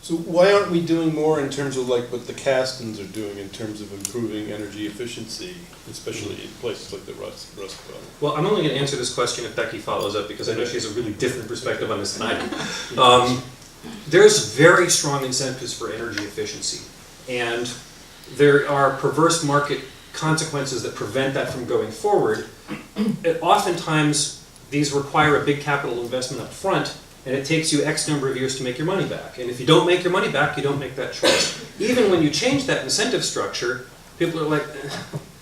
So why aren't we doing more in terms of like what the Castons are doing in terms of improving energy efficiency, especially in places like the Rust Belt? Well, I'm only going to answer this question if Becky follows up, because I know she has a really different perspective on this than I do. There's very strong incentives for energy efficiency, and there are perverse market consequences that prevent that from going forward. Oftentimes, these require a big capital investment up front, and it takes you X number of years to make your money back. And if you don't make your money back, you don't make that choice. Even when you change that incentive structure, people are like,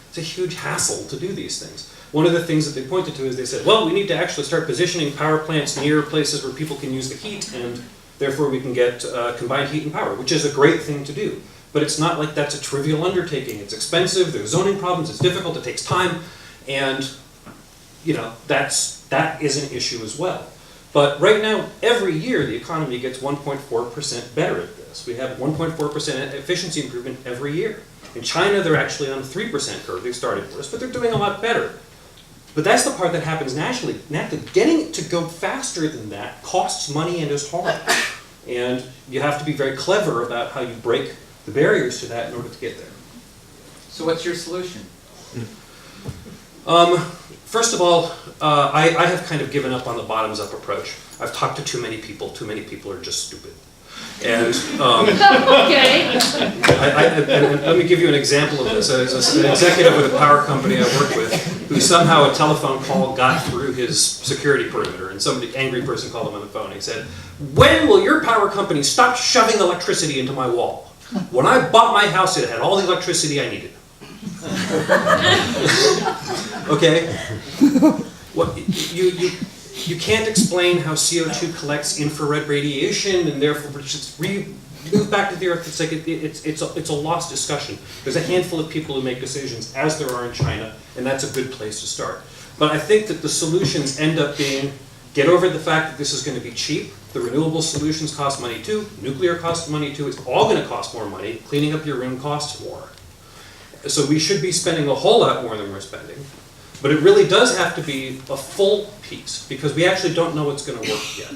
it's a huge hassle to do these things. One of the things that they pointed to is they said, well, we need to actually start positioning power plants near places where people can use the heat, and therefore we can get combined heat and power, which is a great thing to do. But it's not like that's a trivial undertaking. It's expensive, there's zoning problems, it's difficult, it takes time, and you know, that is an issue as well. But right now, every year, the economy gets 1.4% better at this. We have 1.4% efficiency improvement every year. In China, they're actually on a 3% curve. They started worse, but they're doing a lot better. But that's the part that happens naturally. Getting it to go faster than that costs money and is hard. And you have to be very clever about how you break the barriers to that in order to get there. So what's your solution? First of all, I have kind of given up on the bottoms-up approach. I've talked to too many people are just stupid. And Okay. and let me give you an example of this. There's an executive with a power company I work with who somehow a telephone call got through his security perimeter, and some angry person called him on the phone. He said, "When will your power company stop shoving electricity into my wall? When I bought my house, it had all the electricity I needed." Okay? What, you can't explain how CO2 collects infrared radiation and therefore just move back to the Earth. It's like it's a lost discussion. There's a handful of people who make decisions, as there are in China, and that's a good place to start. But I think that the solutions end up being, get over the fact that this is going to be cheap. The renewable solutions cost money too. Nuclear costs money too. It's all going to cost more money. Cleaning up your room costs more. So we should be spending a whole lot more than we're spending. But it really does have to be a full piece, because we actually don't know what's going to work yet.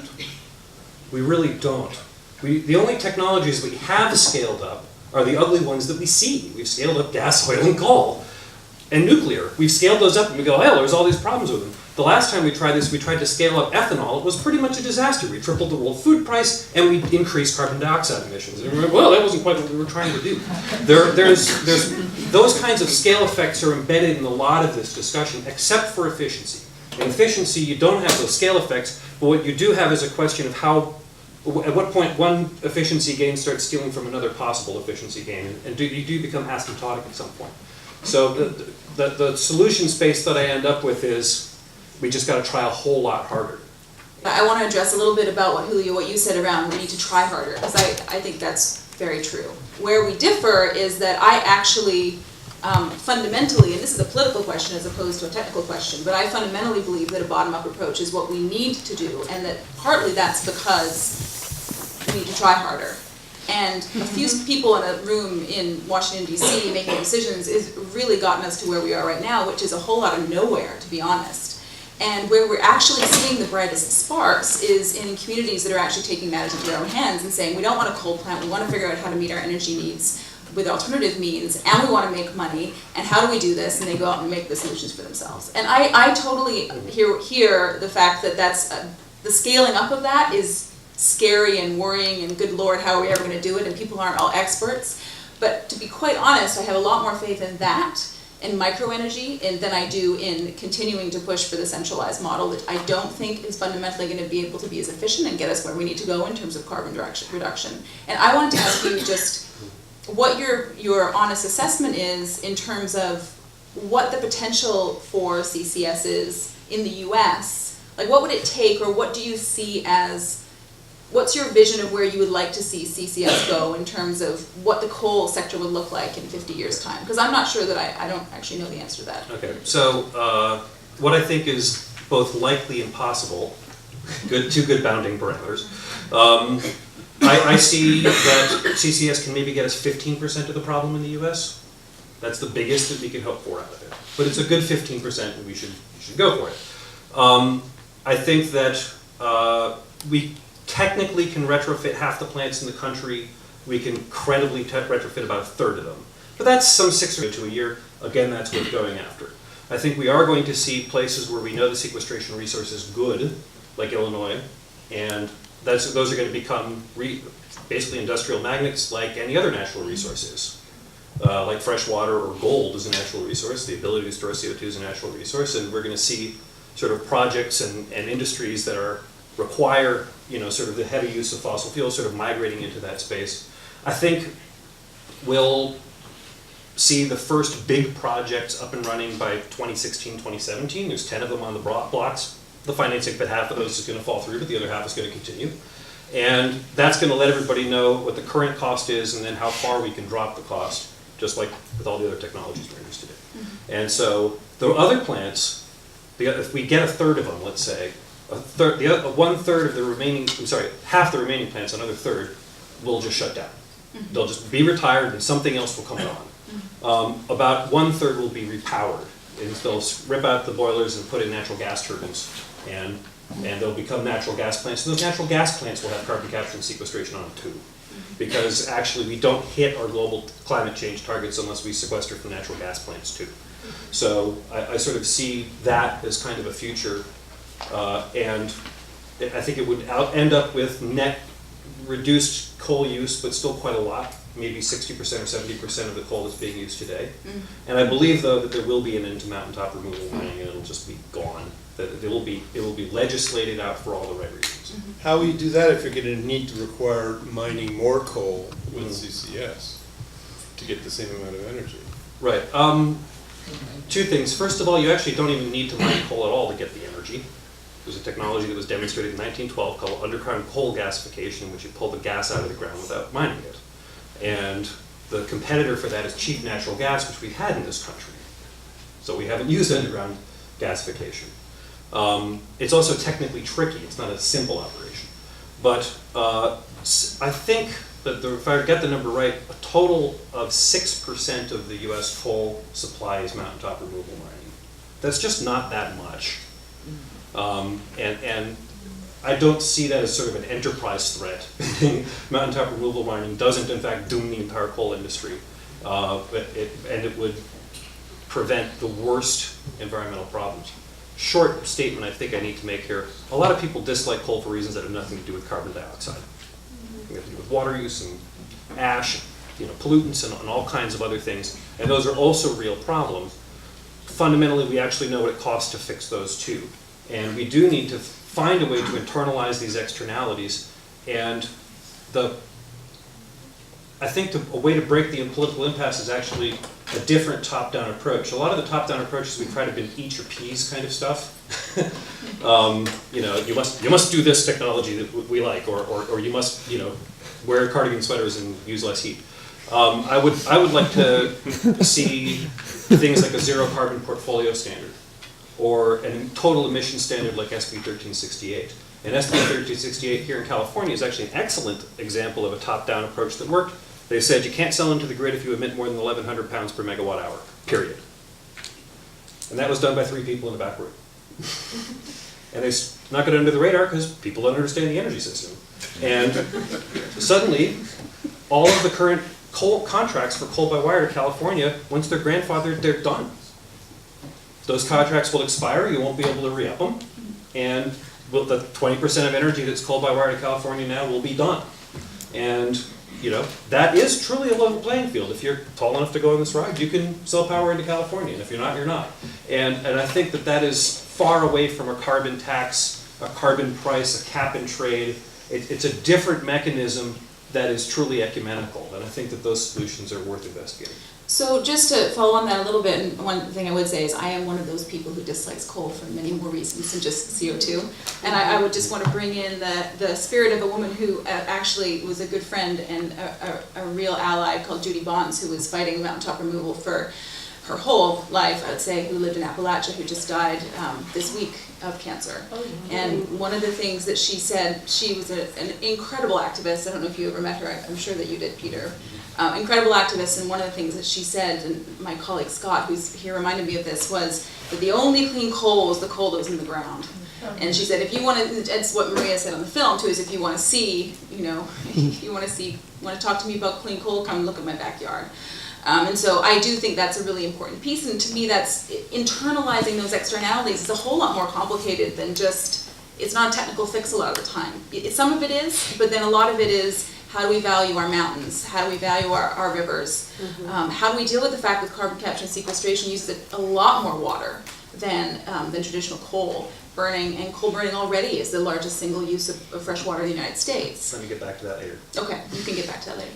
We really don't. The only technologies we have scaled up are the ugly ones that we see. We've scaled up gas, oil, and coal, and nuclear. We've scaled those up and we go, oh, there's all these problems with them. The last time we tried this, we tried to scale up ethanol. It was pretty much a disaster. We tripled the world food price, and we increased carbon dioxide emissions. And we went, well, that wasn't quite what we were trying to do. There's those kinds of scale effects are embedded in a lot of this discussion, except for efficiency. In efficiency, you don't have those scale effects, but what you do have is a question of how, at what point one efficiency gain starts stealing from another possible efficiency gain, and you do become asymptotic at some point. So the solution space that I end up with is, we just got to try a whole lot harder. I want to address a little bit about what you said around we need to try harder, because I think that's very true. Where we differ is that I actually fundamentally, and this is a political question as opposed to a technical question, but I fundamentally believe that a bottom-up approach is what we need to do, and that partly that's because we need to try harder. And a few people in a room in Washington, D.C. making decisions has really gotten us to where we are right now, which is a whole lot of nowhere, to be honest. And where we're actually seeing the brightest sparks is in communities that are actually taking matters into their own hands and saying, we don't want a coal plant, we want to figure out how to meet our energy needs with alternative means, and we want to make money, and how do we do this? And they go out and make the solutions for themselves. And I totally hear the fact that that's, the scaling up of that is scary and worrying, and good Lord, how are we ever going to do it? And people aren't all experts. But to be quite honest, I have a lot more faith in that, in microenergy, than I do in continuing to push for the centralized model that I don't think is fundamentally going to be able to be as efficient and get us where we need to go in terms of carbon reduction. And I wanted to ask you just what your honest assessment is in terms of what the potential for CCS is in the US. Like, what would it take, or what do you see as, what's your vision of where you would like to see CCS go in terms of what the coal sector would look like in 50 years' time? Because I'm not sure that I don't actually know the answer to that. Okay, so what I think is both likely and possible, two good bounding parameters. I see that CCS can maybe get us 15% of the problem in the US. That's the biggest that we can hope for out of it. But it's a good 15%, and we should go for it. I think that we technically can retrofit half the plants in the country. We can credibly retrofit about a third of them. But that's some 6 or to a year. Again, that's worth going after. I think we are going to see places where we know the sequestration resource is good, like Illinois, and those are going to become basically industrial magnets like any other natural resource is. Like fresh water or gold is a natural resource. The ability to store CO2 is a natural resource, and we're going to see sort of projects and industries that require, sort of the heavy use of fossil fuels sort of migrating into that space. I think we'll see the first big projects up and running by 2016, 2017. There's 10 of them on the blocks. The financing for half of those is going to fall through, but the other half is going to continue. And that's going to let everybody know what the current cost is and then how far we can drop the cost, just like with all the other technologies we're interested in. Mm-hmm. And so the other plants, if we get a third of them, let's say, one-third of the remaining, half the remaining plants, another third, will just shut down. Mm-hmm. They'll just be retired and something else will come on. Mm-hmm. About one-third will be repowered. And they'll rip out the boilers and put in natural gas turbines, and they'll become natural gas plants. And those natural gas plants will have carbon capture and sequestration on them too. Because actually we don't hit our global climate change targets unless we sequester from natural gas plants too. So I sort of see that as kind of a future, and I think it would end up with net reduced coal use, but still quite a lot, maybe 60% or 70% of the coal that's being used today. Mm-hmm. And I believe though that there will be an end to mountaintop removal mining, and it'll just be gone. That it will be legislated out for all the right reasons. Mm-hmm. How will you do that if you're going to need to require mining more coal with CCS to get the same amount of energy? Right. Two things. First of all, you actually don't even need to mine coal at all to get the energy. There's a technology that was demonstrated in 1912 called underground coal gasification, in which you pull the gas out of the ground without mining it. And the competitor for that is cheap natural gas, which we've had in this country. So we haven't used underground gasification. It's also technically tricky. It's not a simple operation. But I think that if I get the number right, a total of 6% of the US coal supply is mountaintop removal mining. That's just not that much. And I don't see that as sort of an enterprise threat. Mountaintop removal mining doesn't in fact doom the entire coal industry, and it would prevent the worst environmental problems. Short statement I think I need to make here. A lot of people dislike coal for reasons that have nothing to do with carbon dioxide. They have to do with water use and ash, pollutants and all kinds of other things. And those are also real problems. Fundamentally, we actually know what it costs to fix those too. And we do need to find a way to internalize these externalities. And I think a way to break the political impasse is actually a different top-down approach. A lot of the top-down approaches we've tried have been eat your peas kind of stuff. You must do this technology that we like, or you must wear cardigan sweaters and use less heat. I would like to see things like a zero carbon portfolio standard, or a total emission standard like SB 1368. And SB 1368 here in California is actually an excellent example of a top-down approach that worked. They said you can't sell into the grid if you emit more than 1,100 pounds per megawatt hour, period. And that was done by 3 people in the back room. And they snuck it under the radar because people don't understand the energy system. And suddenly, all of the current coal contracts for coal by wire to California, once they're grandfathered, they're done. Those contracts will expire, you won't be able to re-up them, and the 20% of energy that's coal by wire to California now will be done. And that is truly a level playing field. If you're tall enough to go on this ride, you can sell power into California, and if you're not, you're not. And I think that is far away from a carbon tax, a carbon price, a cap and trade. It's a different mechanism that is truly ecumenical, and I think that those solutions are worth investigating. So just to follow on that a little bit, and one thing I would say is I am one of those people who dislikes coal for many more reasons than just CO2. And I would just want to bring in the spirit of a woman who actually was a good friend and a real ally called Judy Bonds, who was fighting mountaintop removal for her whole life, I would say, who lived in Appalachia, who just died this week of cancer. Oh, yeah. And one of the things that she said, she was an incredible activist. I don't know if you ever met her. I'm sure that you did, Peter. Incredible activist, and one of the things that she said, and my colleague Scott, who's here, reminded me of this, was that the only clean coal was the coal that was in the ground. And she said, if you want to, that's what Maria said on the film too, is if you want to see, if you want to talk to me about clean coal, come look at my backyard. And so I do think that's a really important piece, and to me that's internalizing those externalities is a whole lot more complicated than just, it's not a technical fix a lot of the time. Some of it is, but then a lot of it is, how do we value our mountains? How do we value our rivers? How do we deal with the fact that carbon capture and sequestration uses a lot more water than traditional coal burning, and coal burning already is the largest single use of fresh water in the United States. Let me get back to that later. Okay, you can get back to that later.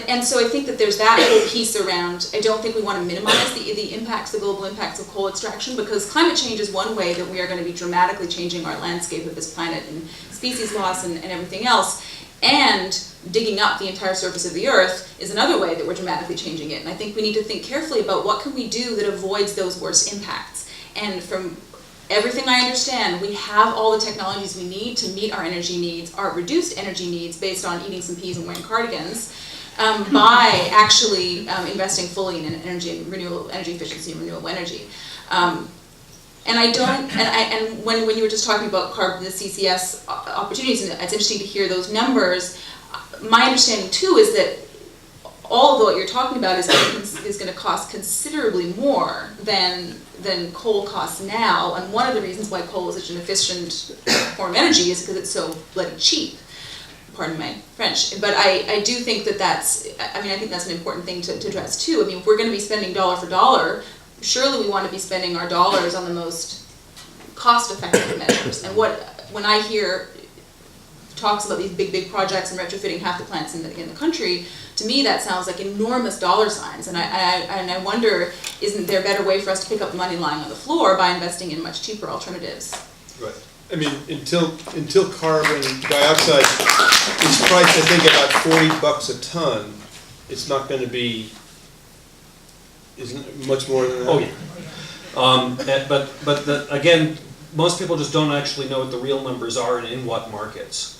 And so I think that there's that whole piece around, I don't think we want to minimize the impacts, the global impacts of coal extraction, because climate change is one way that we are going to be dramatically changing our landscape of this planet and species loss and everything else. And digging up the entire surface of the earth is another way that we're dramatically changing it. And I think we need to think carefully about what can we do that avoids those worst impacts. And from everything I understand, we have all the technologies we need to meet our energy needs, our reduced energy needs based on eating some peas and wearing cardigans, by actually investing fully in energy and renewable energy efficiency and renewable energy. And I don't, and when you were just talking about the CCS opportunities, and it's interesting to hear those numbers, my understanding too is that all of what you're talking about is going to cost considerably more than coal costs now, and one of the reasons why coal is such an efficient form of energy is because it's so bloody cheap. Pardon my French, but I do think that I think that's an important thing to address too. I mean, if we're going to be spending dollar for dollar, surely we want to be spending our dollars on the most cost-effective measures. And when I hear talks about these big projects and retrofitting half the plants in the country, to me that sounds like enormous dollar signs. And I wonder, isn't there a better way for us to pick up the money lying on the floor by investing in much cheaper alternatives? Right. I mean, until carbon dioxide is priced, I think, about $40 a ton, it's not going to be, isn't it much more than that? Oh yeah. But again, most people just don't actually know what the real numbers are and in what markets.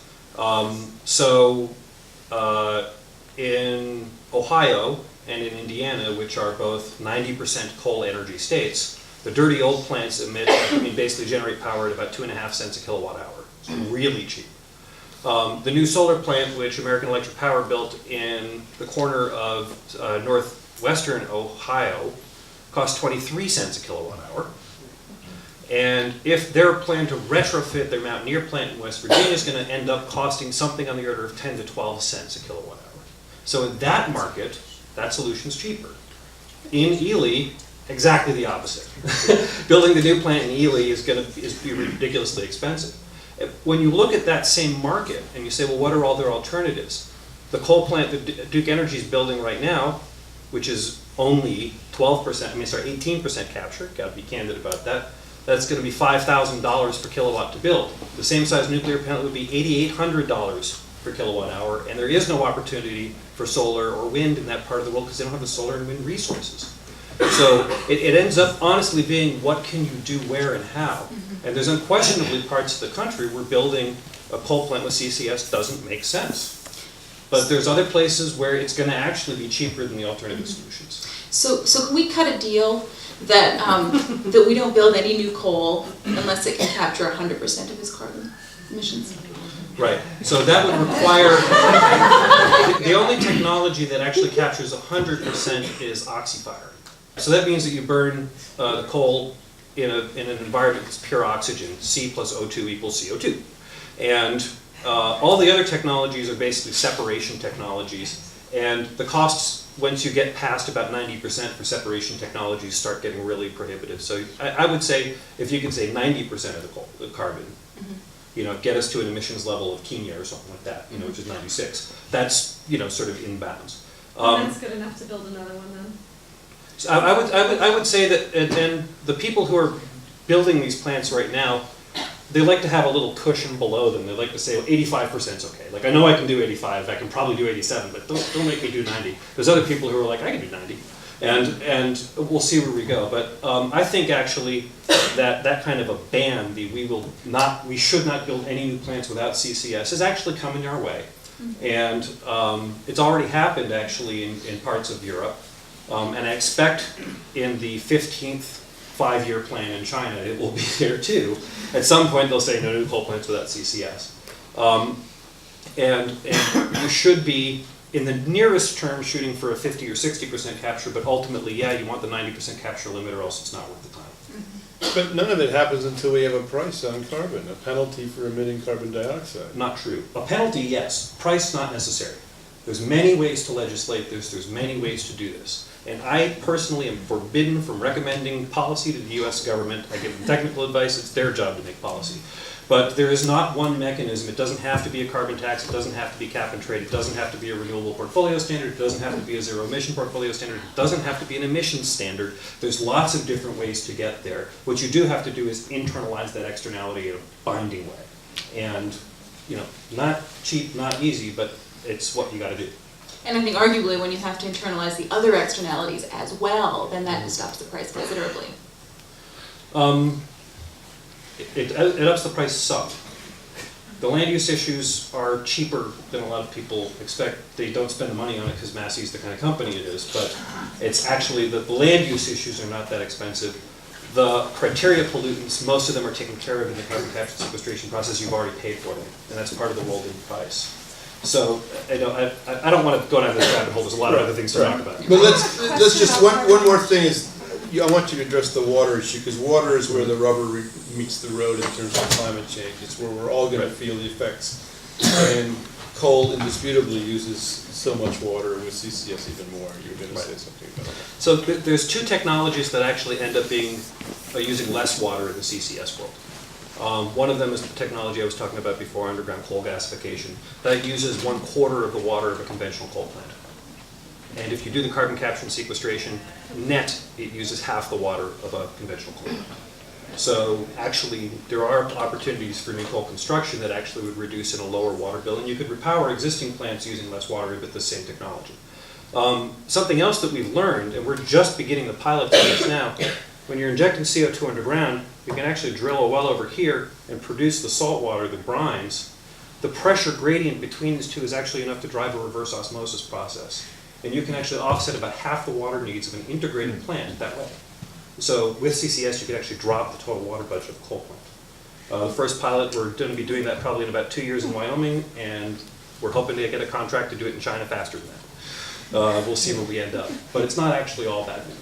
In Ohio and in Indiana, which are both 90% coal energy states, the dirty old plants basically generate power at about 2.5 cents a kilowatt hour. It's really cheap. The new solar plant, which American Electric Power built in the corner of northwestern Ohio, costs 23 cents a kilowatt hour. And if their plan to retrofit their Mountaineer plant in West Virginia is going to end up costing something on the order of 10 to 12 cents a kilowatt hour. So in that market, that solution's cheaper. In Ely, exactly the opposite. Building the new plant in Ely is be ridiculously expensive. When you look at that same market and you say, well, what are all their alternatives? The coal plant that Duke Energy is building right now, which is only 18% capture, got to be candid about that, that's going to be $5,000 per kilowatt to build. The same size nuclear plant would be $8,800 per kilowatt hour, and there is no opportunity for solar or wind in that part of the world because they don't have the solar and wind resources. So it ends up honestly being what can you do where and how. And there's unquestionably parts of the country where building a coal plant with CCS doesn't make sense. But there's other places where it's going to actually be cheaper than the alternative solutions. So can we cut a deal that that we don't build any new coal unless it can capture 100% of its carbon emissions? Right. So that would require, the only technology that actually captures 100% is oxyfire. So that means that you burn the coal in an environment that's pure oxygen. C plus O2 equals CO2. And all the other technologies are basically separation technologies. And the costs, once you get past about 90% for separation technologies, start getting really prohibitive. So I would say, if you could say 90% of the carbon, get us to an emissions level of Kenya or something like that, which is 96. That's, sort of in bounds. That's good enough to build another one then. So I would say that, and the people who are building these plants right now, they like to have a little cushion below them. They like to say, well, 85% is okay. Like, I know I can do 85, I can probably do 87, but don't make me do 90. There's other people who are like, I can do 90. And we'll see where we go. But I think actually that kind of a ban, we should not build any new plants without CCS, is actually coming our way. And it's already happened actually in parts of Europe. And I expect in the 15th 5-year plan in China, it will be there too. At some point, they'll say no new coal plants without CCS. And you should be, in the nearest term, shooting for a 50 or 60% capture, but ultimately, yeah, you want the 90% capture limit or else it's not worth the time. But none of it happens until we have a price on carbon, a penalty for emitting carbon dioxide. Not true. A penalty, yes. Price, not necessary. There's many ways to legislate this. There's many ways to do this. And I personally am forbidden from recommending policy to the US government. I give them technical advice. It's their job to make policy. But there is not one mechanism. It doesn't have to be a carbon tax. It doesn't have to be cap and trade. It doesn't have to be a renewable portfolio standard. It doesn't have to be a zero emission portfolio standard. It doesn't have to be an emissions standard. There's lots of different ways to get there. What you do have to do is internalize that externality in a binding way. And, you know, not cheap, not easy, but it's what you got to do. And I think arguably when you have to internalize the other externalities as well, then that stops the price considerably. It ups the price some. The land use issues are cheaper than a lot of people expect. They don't spend the money on it because Massey's the kind of company it is, but it's actually the land use issues are not that expensive. The criteria pollutants, most of them are taken care of in the carbon capture and sequestration process. You've already paid for them, and that's part of the rolled-in price. So I don't want to go down this rabbit hole. There's a lot of other things to talk about. But let's just, one more thing is, I want you to address the water issue, because water is where the rubber meets the road in terms of climate change. It's where we're all going to feel the effects. And coal indisputably uses so much water, with CCS even more. You're going to say something about that. So there's two technologies that actually end up being using less water in the CCS world. One of them is the technology I was talking about before, underground coal gasification. That uses 1/4 of the water of a conventional coal plant. And if you do the carbon capture and sequestration, net, it uses half the water of a conventional coal plant. So actually, there are opportunities for new coal construction that actually would reduce in a lower water bill, and you could repower existing plants using less water with the same technology. Something else that we've learned, and we're just beginning the pilot phase now, when you're injecting CO2 underground, you can actually drill a well over here and produce the salt water, the brines. The pressure gradient between these two is actually enough to drive a reverse osmosis process. And you can actually offset about half the water needs of an integrated plant that way. So with CCS, you could actually drop the total water budget of a coal plant. The first pilot, we're going to be doing that probably in about 2 years in Wyoming, and we're hoping to get a contract to do it in China faster than that. We'll see where we end up. But it's not actually all bad news.